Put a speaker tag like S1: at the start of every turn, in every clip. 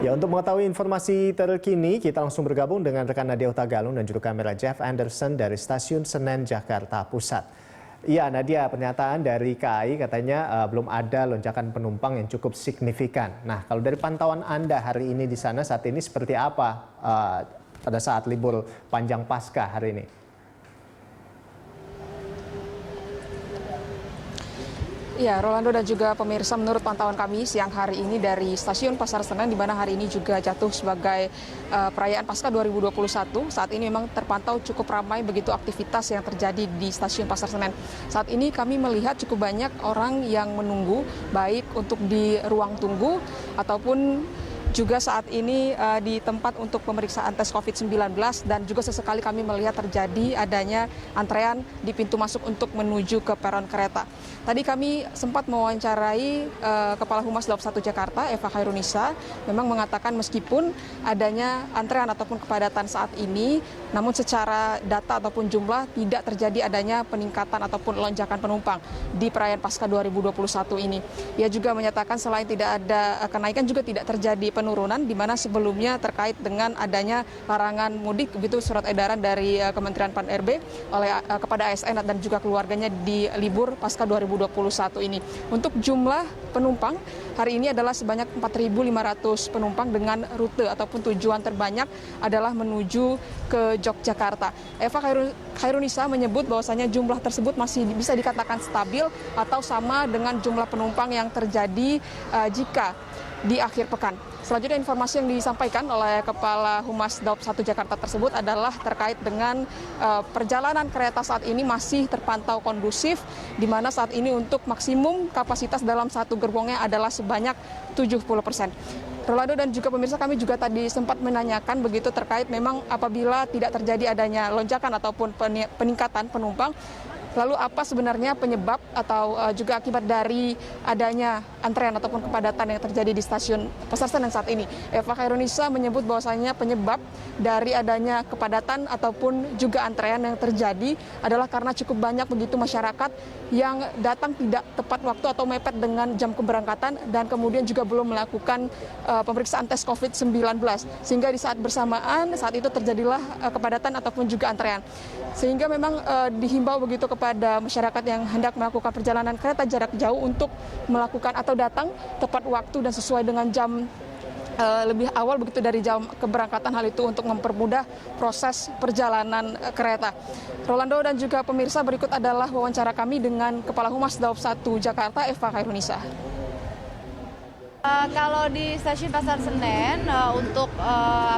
S1: Ya, untuk mengetahui informasi terkini, kita langsung bergabung dengan rekan Nadia Utagalung dan juru kamera Jeff Anderson dari Stasiun Senen, Jakarta Pusat. Iya, Nadia, pernyataan dari KAI katanya belum ada lonjakan penumpang yang cukup signifikan. Nah, kalau dari pantauan Anda hari ini di sana saat ini seperti apa pada saat libur panjang Paskah hari ini?
S2: Ya, Rolando dan juga pemirsa, menurut pantauan kami siang hari ini dari Stasiun Pasar Senen, di mana hari ini juga jatuh sebagai perayaan Paskah 2021, saat ini memang terpantau cukup ramai begitu aktivitas yang terjadi di Stasiun Pasar Senen. Saat ini kami melihat cukup banyak orang yang menunggu, baik untuk di ruang tunggu ataupun juga saat ini di tempat untuk pemeriksaan tes COVID-19, dan juga sesekali kami melihat terjadi adanya antrean di pintu masuk untuk menuju ke peron kereta. Tadi kami sempat mewawancarai Kepala Humas Daob 1 Jakarta, Eva Khairunisa, memang mengatakan meskipun adanya antrean ataupun kepadatan saat ini, namun secara data ataupun jumlah tidak terjadi adanya peningkatan ataupun lonjakan penumpang di perayaan Paskah 2021 ini. Ia juga menyatakan selain tidak ada kenaikan juga tidak terjadi penurunan, di mana sebelumnya terkait dengan adanya larangan mudik, begitu surat edaran dari Kementerian Pan-RB kepada ASN dan juga keluarganya di libur Paskah 2021 ini. Untuk jumlah penumpang hari ini adalah sebanyak 4.500 penumpang dengan rute ataupun tujuan terbanyak adalah menuju ke Yogyakarta. Eva Khairunisa menyebut bahwasanya jumlah tersebut masih bisa dikatakan stabil atau sama dengan jumlah penumpang yang terjadi jika di akhir pekan. Selanjutnya informasi yang disampaikan oleh Kepala Humas Daob 1 Jakarta tersebut adalah terkait dengan perjalanan kereta saat ini masih terpantau kondusif, di mana saat ini untuk maksimum kapasitas dalam satu gerbongnya adalah sebanyak 70%. Rolando dan juga pemirsa, kami juga tadi sempat menanyakan begitu terkait memang apabila tidak terjadi adanya lonjakan ataupun peningkatan penumpang, lalu apa sebenarnya penyebab atau juga akibat dari adanya antrean ataupun kepadatan yang terjadi di Stasiun Pasar Senen saat ini? Eva Khairunisa menyebut bahwasanya penyebab dari adanya kepadatan ataupun juga antrean yang terjadi adalah karena cukup banyak begitu masyarakat yang datang tidak tepat waktu atau mepet dengan jam keberangkatan, dan kemudian juga belum melakukan pemeriksaan tes COVID-19. Sehingga di saat bersamaan saat itu terjadilah kepadatan ataupun juga antrean. Sehingga memang dihimbau begitu kepada masyarakat yang hendak melakukan perjalanan kereta jarak jauh untuk melakukan atau datang tepat waktu dan sesuai dengan jam lebih awal begitu dari jam keberangkatan, hal itu untuk mempermudah proses perjalanan kereta. Rolando dan juga pemirsa, berikut adalah wawancara kami dengan Kepala Humas Daob 1 Jakarta, Eva Khairunisa.
S3: Kalau di Stasiun Pasar Senen untuk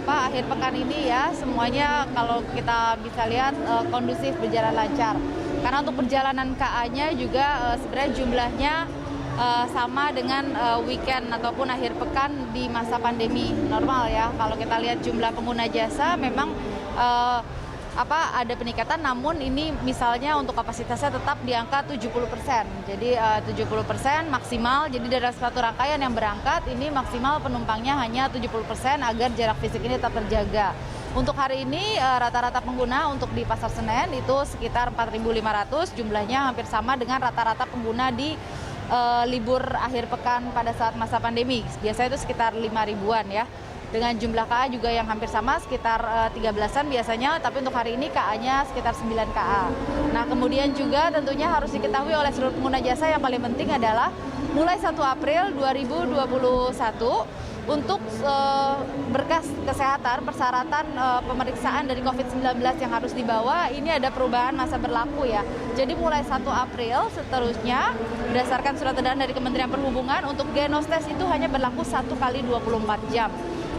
S3: akhir pekan ini ya semuanya kalau kita bisa lihat kondusif, berjalan lancar. Karena untuk perjalanan KA-nya juga sebenarnya jumlahnya sama dengan weekend ataupun akhir pekan di masa pandemi normal ya. Kalau kita lihat jumlah pengguna jasa memang ada peningkatan, namun ini misalnya untuk kapasitasnya tetap di angka 70%. Jadi 70% maksimal, jadi dari satu rangkaian yang berangkat ini maksimal penumpangnya hanya 70% agar jarak fisik ini tetap terjaga. Untuk hari ini rata-rata pengguna untuk di Pasar Senen itu sekitar 4.500, jumlahnya hampir sama dengan rata-rata pengguna di libur akhir pekan pada saat masa pandemi. Biasanya itu sekitar 5.000-an ya. Dengan jumlah KA juga yang hampir sama, sekitar 13-an biasanya, tapi untuk hari ini KA-nya sekitar 9 KA. Nah, kemudian juga tentunya harus diketahui oleh seluruh pengguna jasa yang paling penting adalah mulai 1 April 2021 untuk berkas kesehatan, persyaratan pemeriksaan dari COVID-19 yang harus dibawa, ini ada perubahan masa berlaku ya. Jadi mulai 1 April seterusnya, berdasarkan surat edaran dari Kementerian Perhubungan, untuk genostes itu hanya berlaku 1 kali 24 jam.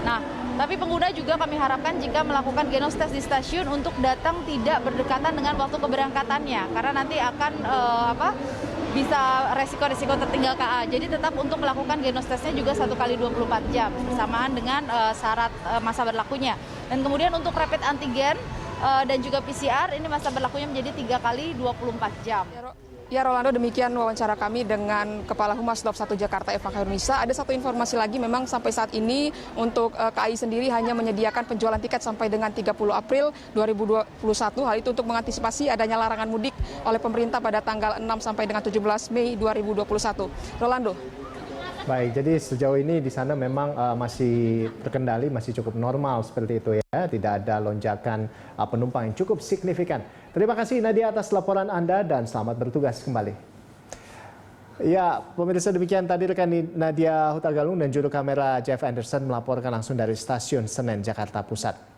S3: Nah, tapi pengguna juga kami harapkan jika melakukan genostes di stasiun untuk datang tidak berdekatan dengan waktu keberangkatannya, karena nanti akan bisa resiko-resiko tertinggal KA. Jadi tetap untuk melakukan genostesnya juga 1 kali 24 jam bersamaan dengan syarat masa berlakunya. Dan kemudian untuk rapid antigen dan juga PCR ini masa berlakunya menjadi 3 kali 24 jam.
S2: Ya, Rolando, demikian wawancara kami dengan Kepala Humas Daob 1 Jakarta, Eva Khairunisa. Ada satu informasi lagi, memang sampai saat ini untuk KAI sendiri hanya menyediakan penjualan tiket sampai dengan 30 April 2021. Hal itu untuk mengantisipasi adanya larangan mudik oleh pemerintah pada tanggal 6 sampai dengan 17 Mei 2021. Rolando.
S1: Baik, jadi sejauh ini di sana memang masih terkendali, masih cukup normal seperti itu ya. Tidak ada lonjakan penumpang yang cukup signifikan. Terima kasih Nadia atas laporan Anda dan selamat bertugas kembali. Ya, pemirsa demikian tadi rekan Nadia Hutagalung dan juru kamera Jeff Anderson melaporkan langsung dari Stasiun Senen, Jakarta Pusat.